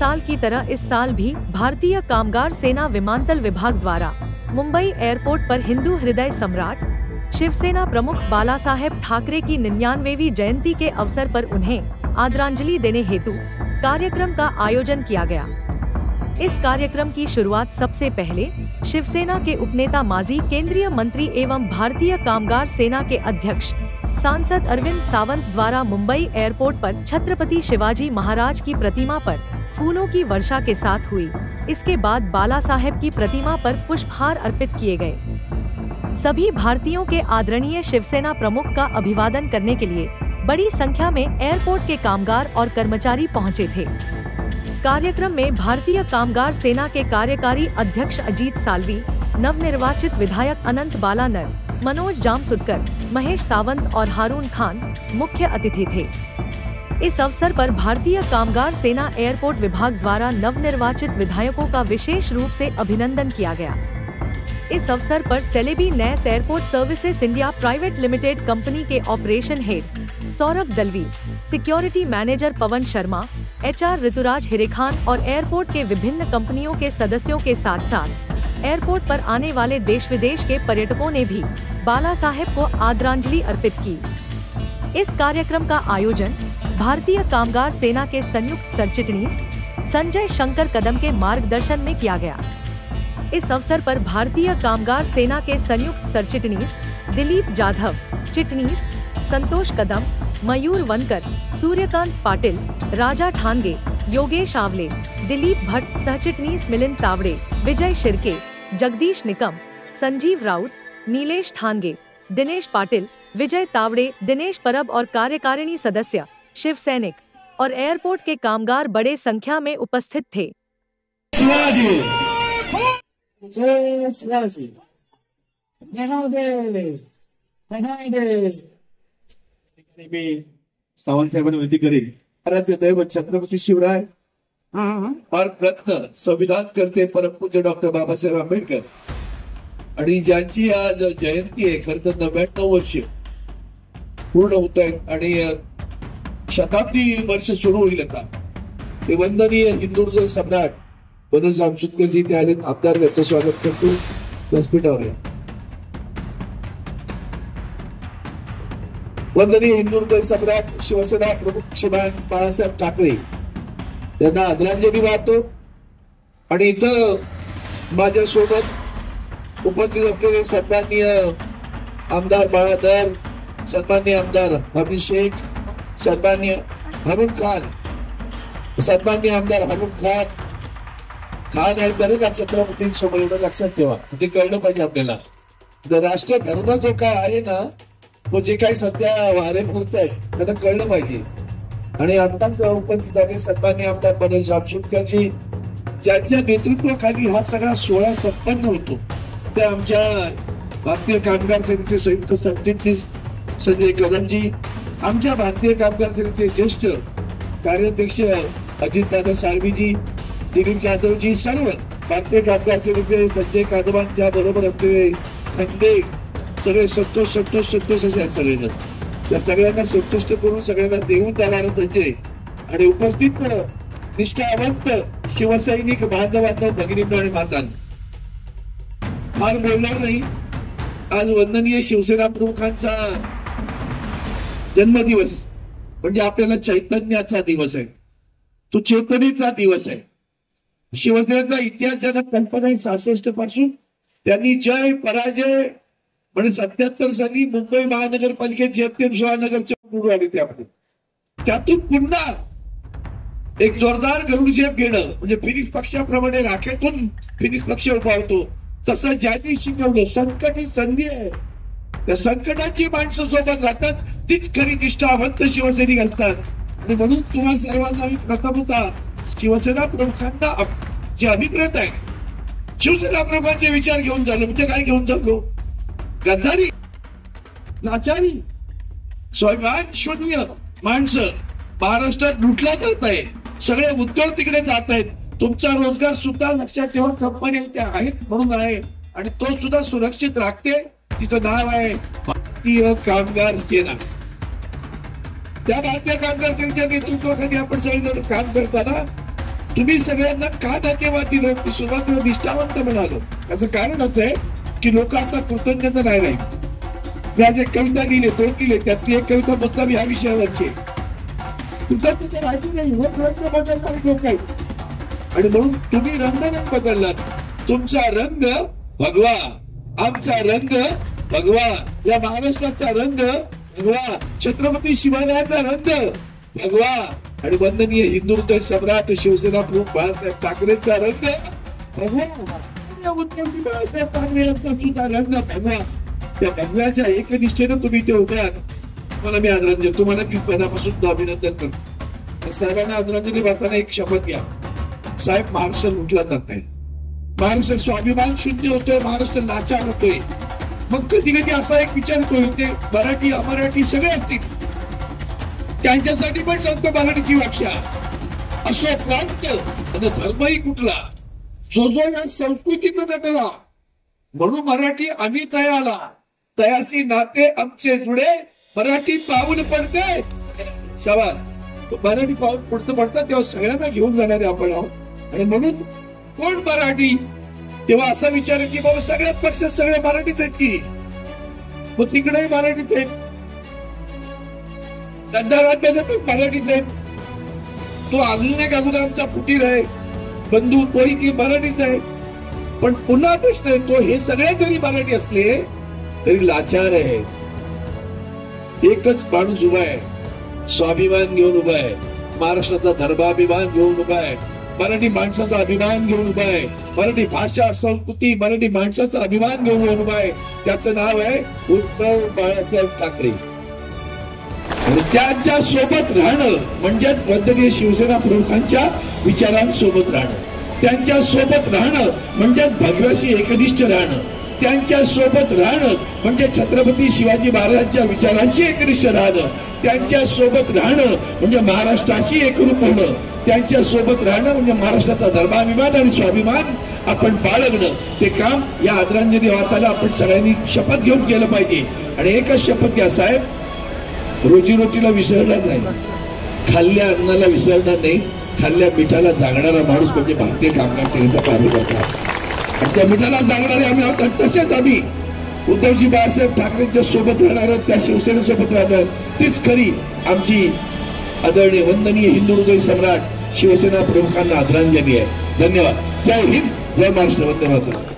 साल की तरह इस साल भी भारतीय कामगार सेना विमानतल विभाग द्वारा मुंबई एयरपोर्ट पर हिंदू हृदय सम्राट शिवसेना प्रमुख बालासाहेब ठाकरे की 99वीं जयंती के अवसर पर उन्हें आदरांजलि देने हेतु कार्यक्रम का आयोजन किया गया। इस कार्यक्रम की शुरुआत सबसे पहले शिवसेना के उपनेता माजी केंद्रीय मंत्री एवं भारतीय कामगार सेना के अध्यक्ष सांसद अरविंद सावंत द्वारा मुंबई एयरपोर्ट पर छत्रपति शिवाजी महाराज की प्रतिमा पर फूलों की वर्षा के साथ हुई। इसके बाद बाला साहेब की प्रतिमा पर पुष्पहार अर्पित किए गए। सभी भारतीयों के आदरणीय शिवसेना प्रमुख का अभिवादन करने के लिए बड़ी संख्या में एयरपोर्ट के कामगार और कर्मचारी पहुंचे थे। कार्यक्रम में भारतीय कामगार सेना के कार्यकारी अध्यक्ष अजीत साल्वी, नवनिर्वाचित विधायक अनंत बालानर, मनोज जामसुदकर, महेश सावंत और हारून खान मुख्य अतिथि थे। इस अवसर पर भारतीय कामगार सेना एयरपोर्ट विभाग द्वारा नवनिर्वाचित विधायकों का विशेष रूप से अभिनंदन किया गया। इस अवसर पर Celebi NAS airport services India private limited company के operation head Saurabh Dalvi, security manager Pawan Sharma, HR Ruturaj Hirekhan और एयरपोर्ट के विभिन्न कंपनियों के सदस्यों के साथ साथ एयरपोर्ट पर आने वाले देश विदेश के पर्यटकों ने भी बाला साहेब को आदरांजलि अर्पित की। इस कार्यक्रम का आयोजन भारतीय कामगार सेना के संयुक्त सरचिटनीस संजय शंकर कदम के मार्गदर्शन में किया गया। इस अवसर पर भारतीय कामगार सेना के संयुक्त सरचिटनीस दिलीप जाधव, चिटनीस संतोष कदम, मयूर वनकर, सूर्यकांत पाटिल, राजा ठानगे, योगेश आवले, दिलीप भट्ट, सहचिटनीस मिलिंद तावड़े, विजय शिर्के, जगदीश निकम, संजीव राउत, नीलेश ठानगे, दिनेश पाटिल, विजय तावड़े, दिनेश परब और कार्यकारिणी सदस्य, शिव सैनिक और एयरपोर्ट के कामगार बड़े संख्या में उपस्थित थे। सावंत साहेबांनी विनंती करेल, आराध्य दैवत छत्रपती शिवराय भारत रत्न संविधान करते परमपूज्य डॉक्टर बाबासाहेब आंबेडकर आणि ज्यांची आज जयंती आहे, खरं तर 99 वर्ष पूर्ण होत आहेत आणि शताब्दी वर्ष सुरू होईल आता। ते वंदनीय हिंदू हृदय सम्राट मनोज जामसुदकरजी ते आले, आमदार यांचं स्वागत करतो व्यासपीठावर। वंदनीय हिंदू हृदय सम्राट शिवसेना प्रमुख श्रीमान बाळासाहेब ठाकरे यांना आदरांजली वाहतो आणि इथं माझ्यासोबत उपस्थित असलेले सन्माननीय आमदार बाळाधर, सन्माननीय आमदार हमीद शेख, सन्माननीय हारून खान, सन्माननीय आमदार हारून खान आहे बरं का छत्रपतींसमोर, एवढं लक्षात ठेवा, ते कळलं पाहिजे आपल्याला। राष्ट्र धर्म जो काय आहे ना, तो जे काही सध्या वारे पुरत आहे त्यांना कळलं पाहिजे। आणि आताच उपस्थित आहे सन्माननीय आमदार मनोज जामसुदकरजी, ज्यांच्या नेतृत्वाखाली हा सगळा सोहळा संपन्न होतो, त्या आमच्या भारतीय कामगार सेनेचे संयुक्त सरचिटणीस संजय कदमजी, आमच्या भारतीय कामगार सेनेचे ज्येष्ठ कार्याध्यक्ष अजितदादा साळवीजी, दिलीप जाधवजी, सर्व भारतीय कामगार सेनेचे संजय कादवांच्या बरोबर असलेले खंडे, सगळे संतोष असे आहेत सगळेजण। त्या सगळ्यांना संतुष्ट करून सगळ्यांना देऊन जाणारा संजय आणि उपस्थित निष्ठावंत शिवसैनिक बांधवांना, भगिनींना आणि मातांना फार बोलणार नाही। आज वंदनीय शिवसेना प्रमुखांचा जन्मदिवस म्हणजे आपल्याला चैतन्याचा दिवस आहे, तो चेतनेचा दिवस आहे। शिवसेनेचा इतिहास ज्यांना कल्पना आहे 66 पासून, त्यांनी जय पराजय म्हणजे 77 साली मुंबई महानगरपालिकेत JFK शहानगरचे निवडून आले, त्यातून पुन्हा एक जोरदार गरुडझेप घेणं म्हणजे फिनिक्स पक्षाप्रमाणे राखेतून फिनिक्स पक्ष उभा होतो, तसं ज्यांनी शिकवलं संकट ही संधी आहे, त्या संकटाची माणसं सोबत राहतात, तीच खरी निष्ठावंत शिवसैनिक असतात। आणि म्हणून तुम्हा सर्वांना मी प्रथमतः शिवसेना प्रमुखांना जे अभिप्रेत आहे, शिवसेना प्रमुखांचे विचार घेऊन झालो म्हणजे काय घेऊन चाललो, गद्दारी, लाचारी, स्वाभिमान शून्य माणसं महाराष्ट्रात लुटला जात आहे, सगळे उद्योग तिकडे जात आहेत, तुमचा रोजगार सुद्धा लक्षात ठेवा कंपन्या त्या आहेत म्हणून आहे आणि तो सुद्धा सुरक्षित राखते, तिचं नाव आहे भारतीय कामगार सेना। त्या भारतीय कामगार सेनेच्या नेतृत्वाखाली आपण सगळेजण काम करताना तुम्ही सगळ्यांना का धन्यवाद दिलं? मी सुरुवातीला निष्ठावंत म्हणालो. त्याचं कारण असं आहे की लोक आता कृतज्ञता नाही राहील. मी आज एक कविता लिहिली, 2 लिहिले, त्यातली एक कविता मुद्दाम ह्या विषयावरची. कृतज्ञता राहिली नाही, हे प्रयत्न बदलणारे लोक आहेत. आणि म्हणून तुम्ही रंग नाही बदललात. तुमचा रंग भगवा, आमचा रंग भगवा, या महाराष्ट्राचा रंग भगवा, छत्रपती शिवरायांचा रंग भगवा आणि वंदनीय हिंदू हृदय सम्राट शिवसेना प्रमुख बाळासाहेब ठाकरेंचा रंग भगवा. उद्धवजी बाळासाहेब ठाकरे यांचा सुद्धा रंग भगवा. त्या भगव्याच्या एकनिष्ठेनं तुम्ही इथे उभे आहात. तुम्हाला मी आदरांजली, तुम्हाला मी मनापासून अभिनंदन करतो. साहेबांना आदरांजली वाटताना एक शपथ घ्या. साहेब, महाराष्ट्र लुटला जात आहे, महाराष्ट्र स्वाभिमान शून्य होतोय, महाराष्ट्र लाचार होतोय. मग कधी कधी असा एक विचार येतो, ते मराठी अमराठी सगळे असतील, त्यांच्यासाठी पण सांगतो मराठीची व्याख्या. असो प्रांत आणि धर्मही कुठला, जो जो या संस्कृतीनं नटला, म्हणून मराठी आम्ही तयाला, तयासी नाते आमचे जुडे, मराठी पाऊल पडते शाबास. मराठी पाऊल पुढचं पडतात तेव्हा सगळ्यांना घेऊन जाणारे आपण आहोत. आणि म्हणून कोण मराठी, तेव्हा असा विचार आहे की बाबा सगळ्यात पक्षात सगळे मराठीच आहेत की, मग तिकडेही मराठीच आहेत, राज्यात पण मराठीच आहेत. तो आगलने अगोदर आमचा फुटीर आहे, बंधू तोही की मराठीच आहे. पण पुन्हा प्रश्न येतो, हे सगळे जरी मराठी असले तरी लाचार आहे. एकच माणूस उभा आहे, स्वाभिमान घेऊन उभा आहे, महाराष्ट्राचा धर्माभिमान घेऊन उभा आहे, मराठी माणसाचा अभिमान घेऊन उभा आहे, मराठी भाषा संस्कृती मराठी माणसाचा अभिमान घेऊन उभा आहे. त्याचं नाव आहे उद्धव बाळासाहेब ठाकरे. आणि त्यांच्या सोबत राहणं म्हणजेच वंदनीय शिवसेना प्रमुखांच्या विचारांसोबत राहणं, त्यांच्या सोबत राहणं म्हणजेच भगव्याशी एकनिष्ठ राहणं, त्यांच्या सोबत राहणं म्हणजे छत्रपती शिवाजी महाराजांच्या विचारांशी एकनिष्ठ राहणं, त्यांच्या सोबत राहणं म्हणजे महाराष्ट्राशी एकरूप होणं, त्यांच्या सोबत राहणं म्हणजे महाराष्ट्राचा धर्माभिमान आणि स्वाभिमान आपण बाळगणं. ते काम या आदरांजली वार्ताला आपण सगळ्यांनी शपथ घेऊन केलं पाहिजे. आणि एकच शपथ घ्या साहेब, रोजीरोटीला विसरणार नाही, खाल्ल्या अन्नाला विसरणार नाही, खाल्ल्या मिठाला जागणारा माणूस म्हणजे भारतीय कामगार सेनेचा कार्यकर्ता. आणि त्या मिठाला जागणारे आम्ही आहोत. तसेच आम्ही उद्धवजी बाळासाहेब ठाकरेंच्या सोबत राहणार, त्या शिवसेनेसोबत राहणार. तीच खरी आमची आदरणीय वंदनीय हिंदू हृदय सम्राट शिवसेना प्रमुखांना आदरांजली आहे. धन्यवाद. जय हिंद, जय महाराष्ट्र, वंदे मातरम.